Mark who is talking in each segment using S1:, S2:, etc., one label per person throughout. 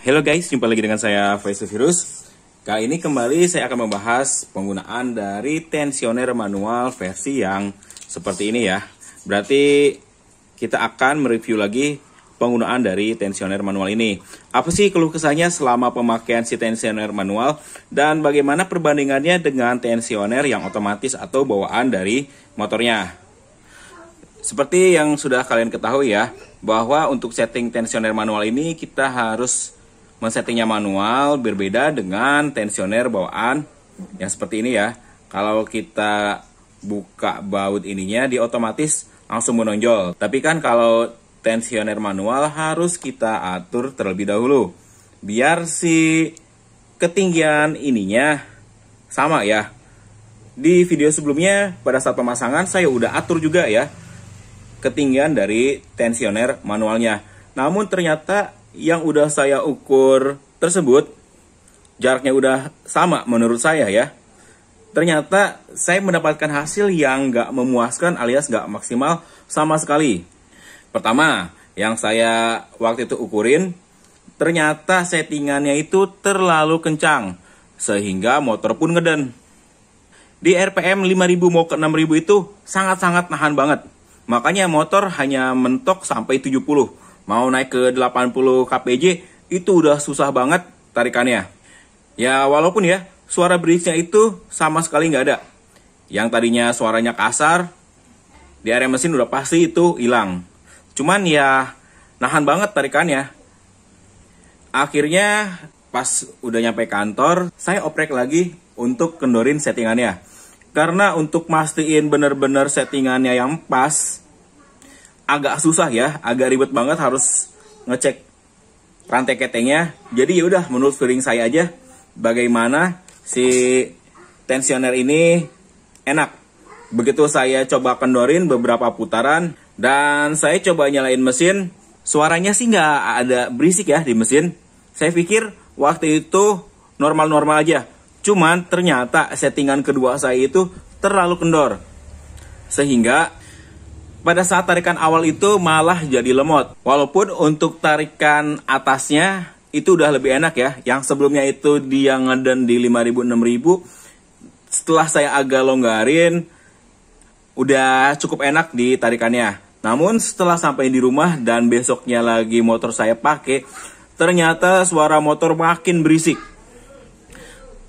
S1: Halo guys, jumpa lagi dengan saya Faisal Virus. Kali ini kembali saya akan membahas penggunaan dari tensioner manual versi yang seperti ini ya. Berarti kita akan mereview lagi penggunaan dari tensioner manual ini. Apa sih keluh kesahnya selama pemakaian si tensioner manual dan bagaimana perbandingannya dengan tensioner yang otomatis atau bawaan dari motornya. Seperti yang sudah kalian ketahui ya, bahwa untuk setting tensioner manual ini kita harus men-settingnya manual, berbeda dengan tensioner bawaan yang seperti ini ya. Kalau kita buka baut ininya, dia otomatis langsung menonjol. Tapi kan kalau tensioner manual harus kita atur terlebih dahulu, biar si ketinggian ininya sama ya. Di video sebelumnya pada saat pemasangan saya udah atur juga ya ketinggian dari tensioner manualnya. Namun ternyata yang udah saya ukur tersebut jaraknya udah sama menurut saya ya. Ternyata saya mendapatkan hasil yang nggak memuaskan alias nggak maksimal sama sekali. Pertama, yang saya waktu itu ukurin, ternyata settingannya itu terlalu kencang sehingga motor pun ngeden. Di RPM 5000 mau ke 6000 itu sangat-sangat nahan banget. Makanya motor hanya mentok sampai 70. Mau naik ke 80 kpj itu udah susah banget tarikannya. Ya walaupun ya suara berisiknya itu sama sekali nggak ada. Yang tadinya suaranya kasar, di area mesin udah pasti itu hilang. Cuman ya nahan banget tarikannya. Akhirnya pas udah nyampe kantor, saya oprek lagi untuk kendorin settingannya. Karena untuk mastiin bener-bener settingannya yang pas, agak susah ya, agak ribet banget harus ngecek rantai ketengnya. Jadi ya udah menurut feeling saya aja bagaimana si tensioner ini enak. Begitu saya coba kendorin beberapa putaran dan saya coba nyalain mesin, suaranya sih nggak ada berisik ya di mesin. Saya pikir waktu itu normal-normal aja. Cuman ternyata settingan kedua saya itu terlalu kendor. Sehingga pada saat tarikan awal itu malah jadi lemot. Walaupun untuk tarikan atasnya itu udah lebih enak ya. Yang sebelumnya itu dia ngeden di 5000-6000. Setelah saya agak longgarin, udah cukup enak di tarikannya. Namun setelah sampai di rumah dan besoknya lagi motor saya pakai, ternyata suara motor makin berisik.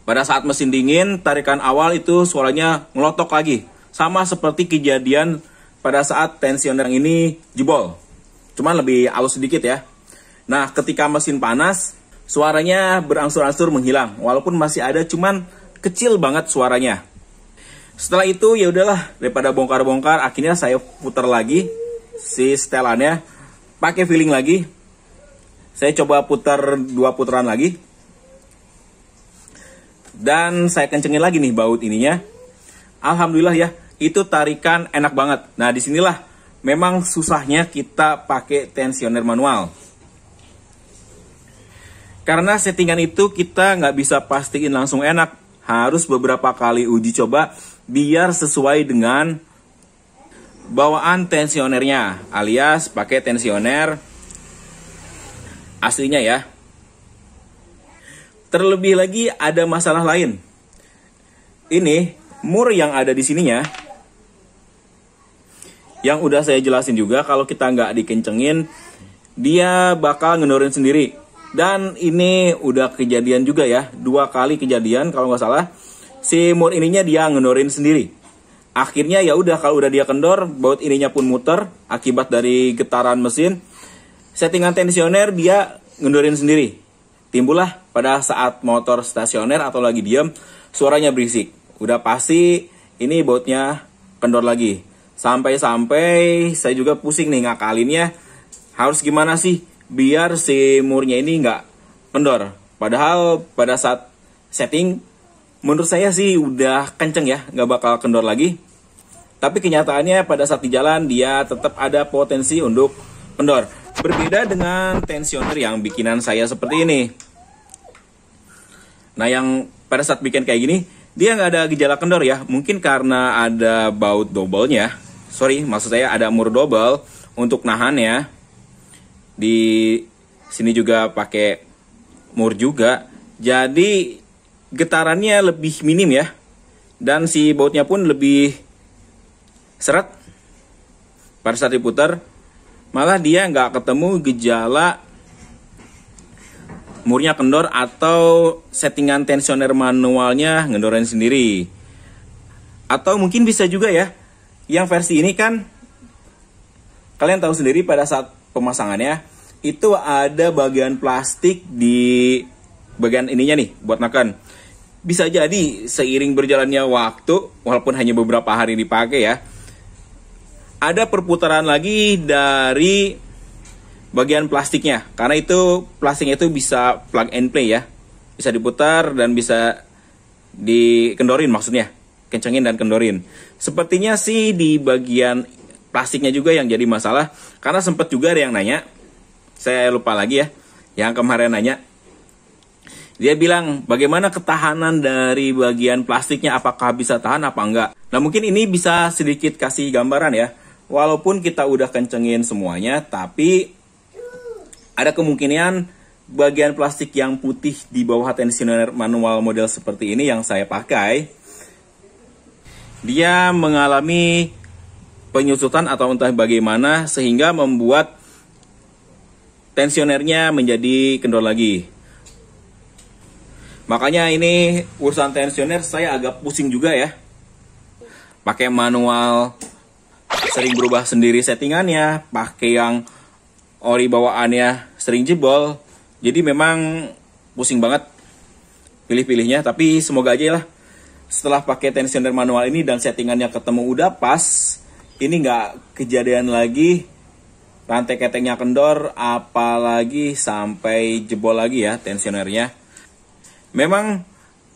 S1: Pada saat mesin dingin, tarikan awal itu suaranya ngelotok lagi. Sama seperti kejadian pada saat tensioner ini jebol. Cuman lebih halus sedikit ya. Nah, ketika mesin panas, suaranya berangsur-angsur menghilang. Walaupun masih ada, cuman kecil banget suaranya. Setelah itu ya udahlah, daripada bongkar-bongkar, akhirnya saya putar lagi si setelannya, pakai feeling lagi. Saya coba putar 2 putaran lagi. Dan saya kencengin lagi nih baut ininya. Alhamdulillah ya, itu tarikan enak banget. Nah disinilah memang susahnya kita pakai tensioner manual. Karena settingan itu kita nggak bisa pastiin langsung enak. Harus beberapa kali uji coba biar sesuai dengan bawaan tensionernya. Alias pakai tensioner aslinya ya. Terlebih lagi ada masalah lain. Ini mur yang ada di sininya, yang udah saya jelasin juga, kalau kita nggak dikencengin, dia bakal ngendorin sendiri. Dan ini udah kejadian juga ya, 2 kali kejadian kalau nggak salah. Si mur ininya dia ngendorin sendiri. Akhirnya ya udah kalau udah dia kendor, baut ininya pun muter akibat dari getaran mesin. Settingan tensioner dia ngendorin sendiri. Timbullah pada saat motor stasioner atau lagi diam, suaranya berisik. Udah pasti ini bautnya kendor lagi. Sampai-sampai saya juga pusing nih ngakalinnya. Harus gimana sih biar si murnya ini nggak kendor. Padahal pada saat setting, menurut saya sih udah kenceng ya, nggak bakal kendor lagi. Tapi kenyataannya pada saat di jalan dia tetap ada potensi untuk kendor. Berbeda dengan tensioner yang bikinan saya seperti ini. Nah yang pada saat bikin kayak gini, dia nggak ada gejala kendor ya. Mungkin karena ada baut double-nya. Sorry, maksud saya ada mur double untuk nahan ya. Di sini juga pakai mur juga. Jadi getarannya lebih minim ya. Dan si bautnya pun lebih seret pada saat diputar. Malah dia nggak ketemu gejala murnya kendor atau settingan tensioner manualnya ngendorin sendiri. Atau mungkin bisa juga ya, yang versi ini kan kalian tahu sendiri pada saat pemasangannya itu ada bagian plastik di bagian ininya nih buat makan. Bisa jadi seiring berjalannya waktu, walaupun hanya beberapa hari dipakai ya, ada perputaran lagi dari bagian plastiknya. Karena itu plastiknya itu bisa plug and play ya. Bisa diputar dan bisa dikendorin maksudnya. Kencengin dan kendorin. Sepertinya sih di bagian plastiknya juga yang jadi masalah. Karena sempat juga ada yang nanya. Saya lupa lagi ya. Yang kemarin nanya. Dia bilang, bagaimana ketahanan dari bagian plastiknya, apakah bisa tahan apa enggak? Nah mungkin ini bisa sedikit kasih gambaran ya. Walaupun kita udah kencengin semuanya, tapi ada kemungkinan bagian plastik yang putih di bawah tensioner manual model seperti ini yang saya pakai, dia mengalami penyusutan atau entah bagaimana, sehingga membuat tensionernya menjadi kendor lagi. Makanya ini urusan tensioner saya agak pusing juga ya. Pakai manual sering berubah sendiri settingannya, pakai yang ori bawaannya sering jebol. Jadi memang pusing banget pilih-pilihnya, tapi semoga aja lah setelah pakai tensioner manual ini dan settingannya ketemu udah pas, ini nggak kejadian lagi rantai ketengnya kendor, apalagi sampai jebol lagi ya tensionernya. Memang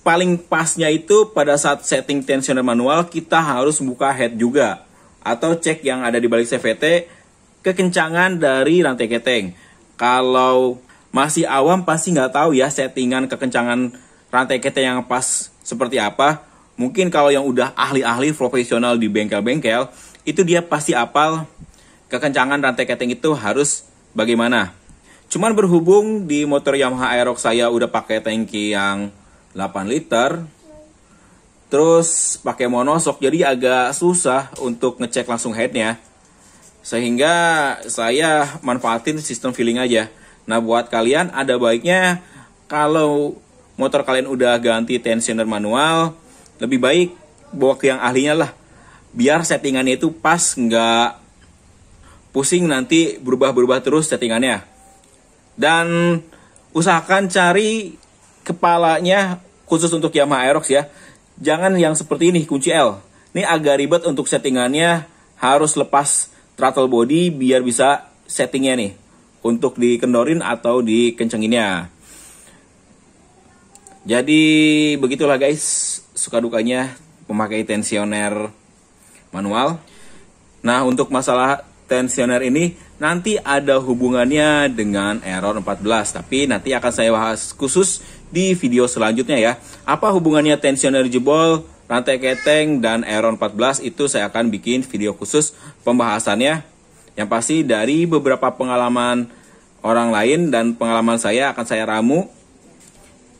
S1: paling pasnya itu pada saat setting tensioner manual kita harus buka head juga atau cek yang ada di balik CVT kekencangan dari rantai keteng. Kalau masih awam pasti nggak tahu ya settingan kekencangan rantai keteng yang pas seperti apa. Mungkin kalau yang udah ahli-ahli profesional di bengkel-bengkel itu dia pasti apal kekencangan rantai keteng itu harus bagaimana. Cuman berhubung di motor Yamaha Aerox saya udah pakai tangki yang 8 liter, terus pakai monosok, jadi agak susah untuk ngecek langsung headnya. Sehingga saya manfaatin sistem feeling aja. Nah buat kalian ada baiknya kalau motor kalian udah ganti tensioner manual, lebih baik bawa ke yang ahlinya lah. Biar settingannya itu pas, nggak pusing nanti berubah-berubah terus settingannya. Dan usahakan cari kepalanya khusus untuk Yamaha Aerox ya. Jangan yang seperti ini, kunci L. Ini agak ribet untuk settingannya, harus lepas throttle body biar bisa settingnya nih untuk dikendorin atau dkencenginnya. Jadi begitulah guys, suka dukanya memakai tensioner manual. Nah untuk masalah tensioner ini nanti ada hubungannya dengan Aeron 14, tapi nanti akan saya bahas khusus di video selanjutnya ya. Apa hubungannya tensioner jebol, rantai keteng, dan Aeron 14 itu saya akan bikin video khusus pembahasannya. Yang pasti dari beberapa pengalaman orang lain dan pengalaman saya akan saya ramu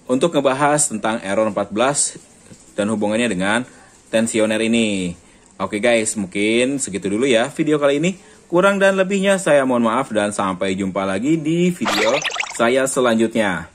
S1: untuk ngebahas tentang Aeron 14 dan hubungannya dengan tensioner ini. Oke guys, mungkin segitu dulu ya video kali ini. Kurang dan lebihnya saya mohon maaf dan sampai jumpa lagi di video saya selanjutnya.